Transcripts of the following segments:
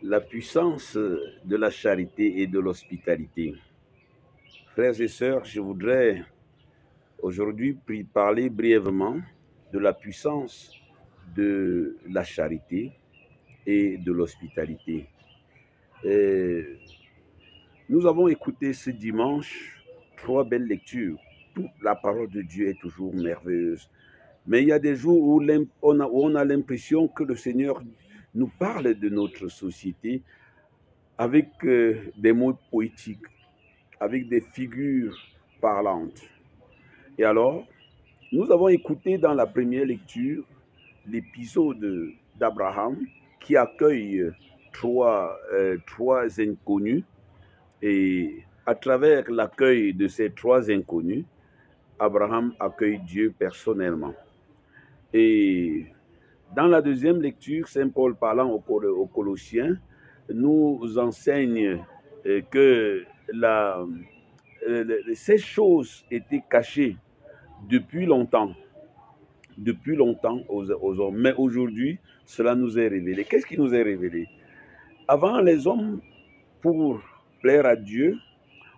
La puissance de la charité et de l'hospitalité. Frères et sœurs, je voudrais aujourd'hui parler brièvement de la puissance de la charité et de l'hospitalité. Nous avons écouté ce dimanche 3 belles lectures. Toute la parole de Dieu est toujours merveilleuse. Mais il y a des jours où on a l'impression que le Seigneur nous parle de notre société avec des mots poétiques, avec des figures parlantes. Et alors, nous avons écouté dans la première lecture l'épisode d'Abraham qui accueille trois inconnus. Et à travers l'accueil de ces trois inconnus, Abraham accueille Dieu personnellement. Et dans la deuxième lecture, Saint Paul parlant aux Colossiens, nous enseigne que ces choses étaient cachées depuis longtemps aux hommes. Mais aujourd'hui, cela nous est révélé. Qu'est-ce qui nous est révélé? Avant, les hommes, pour plaire à Dieu,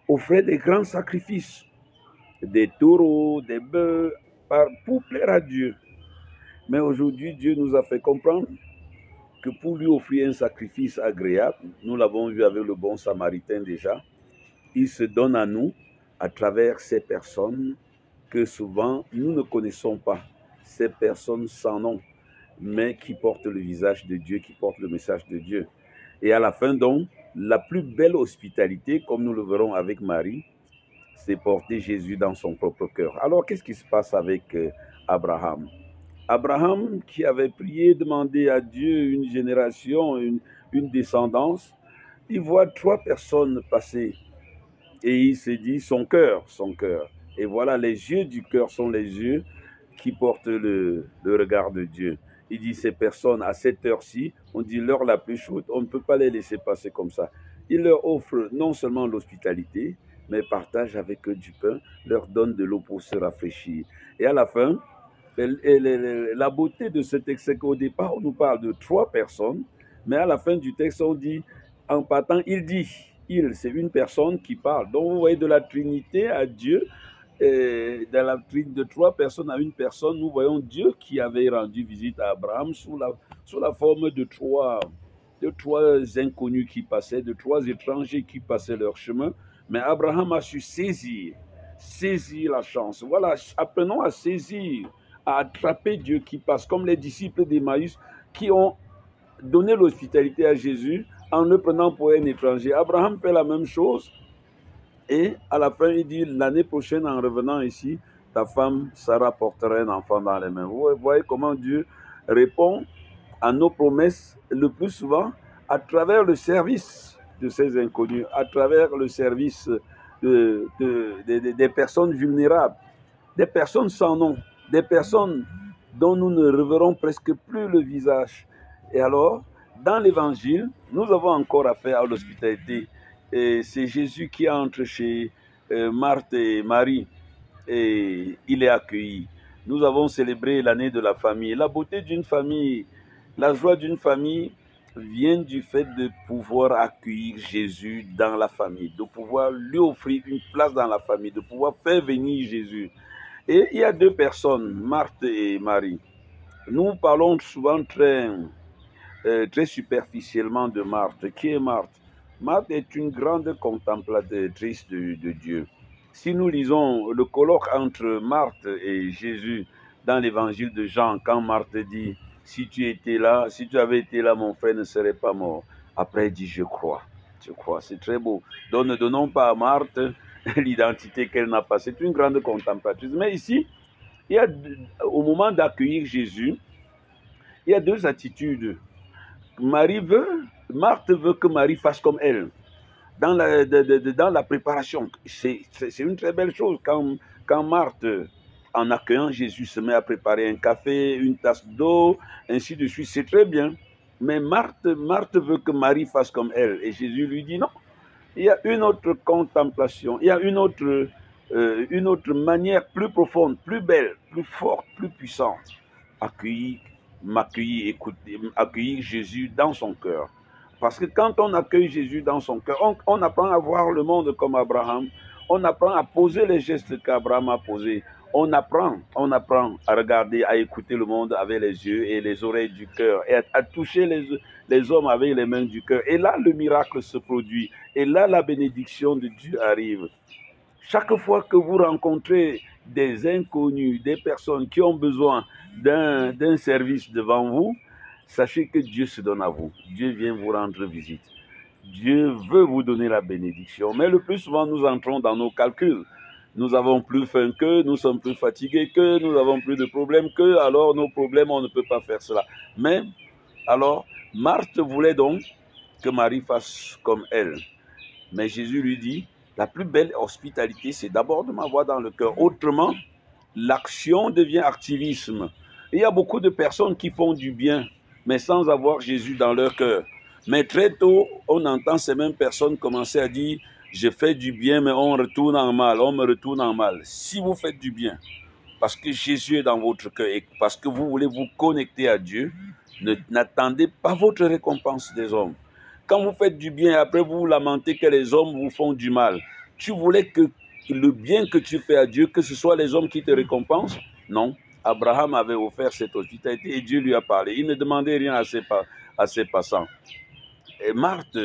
offraient des grands sacrifices, des taureaux, des bœufs, pour plaire à Dieu. Mais aujourd'hui, Dieu nous a fait comprendre que pour lui offrir un sacrifice agréable, nous l'avons vu avec le bon Samaritain déjà, il se donne à nous à travers ces personnes que souvent nous ne connaissons pas, ces personnes sans nom, mais qui portent le visage de Dieu, qui portent le message de Dieu. Et à la fin donc, la plus belle hospitalité, comme nous le verrons avec Marie, c'est porter Jésus dans son propre cœur. Alors qu'est-ce qui se passe avec Abraham? Abraham, qui avait prié, demandé à Dieu une génération, une descendance, il voit trois personnes passer et il se dit son cœur. Et voilà, les yeux du cœur sont les yeux qui portent le regard de Dieu. Il dit ces personnes, à cette heure-ci, on dit l'heure la plus chaude, on ne peut pas les laisser passer comme ça. Il leur offre non seulement l'hospitalité, mais partage avec eux du pain, leur donne de l'eau pour se rafraîchir. Et à la fin, la beauté de ce texte, c'est qu'au départ, on nous parle de trois personnes, mais à la fin du texte, on dit, en partant, il dit, c'est une personne qui parle. Donc, vous voyez, de la Trinité à Dieu, de trois personnes à une personne, nous voyons Dieu qui avait rendu visite à Abraham sous la forme de trois inconnus qui passaient, de trois étrangers qui passaient leur chemin. Mais Abraham a su saisir la chance. Voilà, apprenons à saisir, à attraper Dieu qui passe, comme les disciples d'Emmaüs qui ont donné l'hospitalité à Jésus en le prenant pour un étranger. Abraham fait la même chose et à la fin, il dit, l'année prochaine, en revenant ici, ta femme Sarah portera un enfant dans les mains. Vous voyez comment Dieu répond à nos promesses le plus souvent à travers le service de ces inconnus, à travers le service des personnes vulnérables, des personnes sans nom, des personnes dont nous ne reverrons presque plus le visage. Et alors, dans l'évangile, nous avons encore affaire à l'hospitalité. Et c'est Jésus qui entre chez Marthe et Marie et il est accueilli. Nous avons célébré l'année de la famille. La beauté d'une famille, la joie d'une famille vient du fait de pouvoir accueillir Jésus dans la famille, de pouvoir lui offrir une place dans la famille, de pouvoir faire venir Jésus. Et il y a deux personnes, Marthe et Marie. Nous parlons souvent très superficiellement de Marthe. Qui est Marthe? Marthe est une grande contemplatrice de Dieu. Si nous lisons le colloque entre Marthe et Jésus dans l'évangile de Jean, quand Marthe dit « Si tu avais été là, mon frère ne serait pas mort ». Après, il dit « Je crois ». C'est très beau. Donc, ne donnons pas à Marthe l'identité qu'elle n'a pas. C'est une grande contemplatrice. Mais ici, au moment d'accueillir Jésus, il y a deux attitudes. Marthe veut que Marie fasse comme elle. Dans la préparation, c'est une très belle chose. Quand Marthe, en accueillant Jésus, se met à préparer un café, une tasse d'eau, ainsi de suite, c'est très bien. Mais Marthe veut que Marie fasse comme elle. Et Jésus lui dit non. Il y a une autre contemplation, il y a une autre manière plus profonde, plus belle, plus forte, plus puissante. Accueillir Jésus dans son cœur. Parce que quand on accueille Jésus dans son cœur, on apprend à voir le monde comme Abraham, on apprend à poser les gestes qu'Abraham a posés, on apprend à regarder, à écouter le monde avec les yeux et les oreilles du cœur, et à toucher les hommes avec les mains du cœur. Et là, le miracle se produit, et là, la bénédiction de Dieu arrive. Chaque fois que vous rencontrez des inconnus, des personnes qui ont besoin d'un service devant vous, sachez que Dieu se donne à vous. Dieu vient vous rendre visite. Dieu veut vous donner la bénédiction. Mais le plus souvent, nous entrons dans nos calculs. Nous avons plus faim que, nous sommes plus fatigués que, nous avons plus de problèmes que, alors nos problèmes, on ne peut pas faire cela. Mais, alors, Marthe voulait donc que Marie fasse comme elle. Mais Jésus lui dit, la plus belle hospitalité, c'est d'abord de m'avoir dans le cœur. Autrement, l'action devient activisme. Il y a beaucoup de personnes qui font du bien, mais sans avoir Jésus dans leur cœur. Mais très tôt, on entend ces mêmes personnes commencer à dire, je fais du bien, mais on retourne en mal, on me retourne en mal. Si vous faites du bien, parce que Jésus est dans votre cœur et parce que vous voulez vous connecter à Dieu, n'attendez pas votre récompense des hommes. Quand vous faites du bien, après vous lamentez que les hommes vous font du mal. Tu voulais que le bien que tu fais à Dieu, que ce soit les hommes qui te récompensent? Non. Abraham avait offert cette hospitalité et Dieu lui a parlé. Il ne demandait rien à ses passants. Et Marthe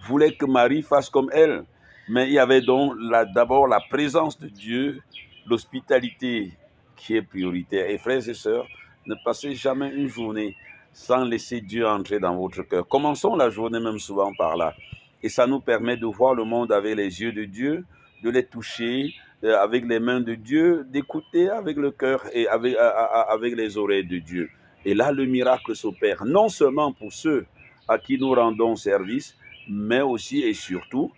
voulait que Marie fasse comme elle. Mais il y avait donc d'abord la présence de Dieu, l'hospitalité qui est prioritaire. Et frères et sœurs, ne passez jamais une journée sans laisser Dieu entrer dans votre cœur. Commençons la journée même souvent par là. Et ça nous permet de voir le monde avec les yeux de Dieu, de les toucher avec les mains de Dieu, d'écouter avec le cœur et avec les oreilles de Dieu. Et là, le miracle s'opère, non seulement pour ceux à qui nous rendons service, mais aussi et surtout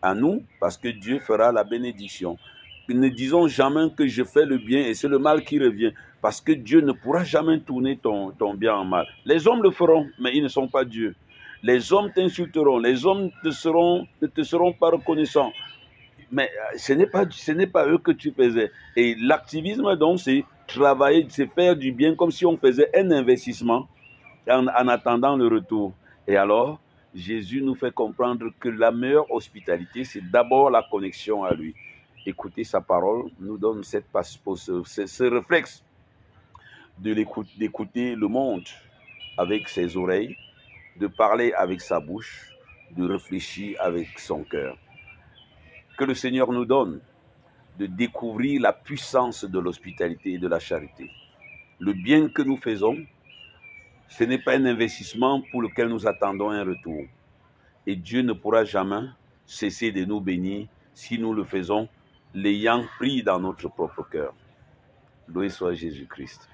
à nous, parce que Dieu fera la bénédiction. Ne disons jamais que je fais le bien et c'est le mal qui revient, parce que Dieu ne pourra jamais tourner ton bien en mal. Les hommes le feront, mais ils ne sont pas Dieu. Les hommes t'insulteront, les hommes ne te seront pas reconnaissants. Mais ce n'est pas eux que tu faisais. Et l'activisme, donc, c'est travailler, c'est faire du bien comme si on faisait un investissement en attendant le retour. Et alors, Jésus nous fait comprendre que la meilleure hospitalité, c'est d'abord la connexion à lui. Écouter sa parole nous donne ce réflexe d'écouter le monde avec ses oreilles, de parler avec sa bouche, de réfléchir avec son cœur. Que le Seigneur nous donne de découvrir la puissance de l'hospitalité et de la charité. Le bien que nous faisons, ce n'est pas un investissement pour lequel nous attendons un retour. Et Dieu ne pourra jamais cesser de nous bénir si nous le faisons, l'ayant pris dans notre propre cœur. Loué soit Jésus-Christ.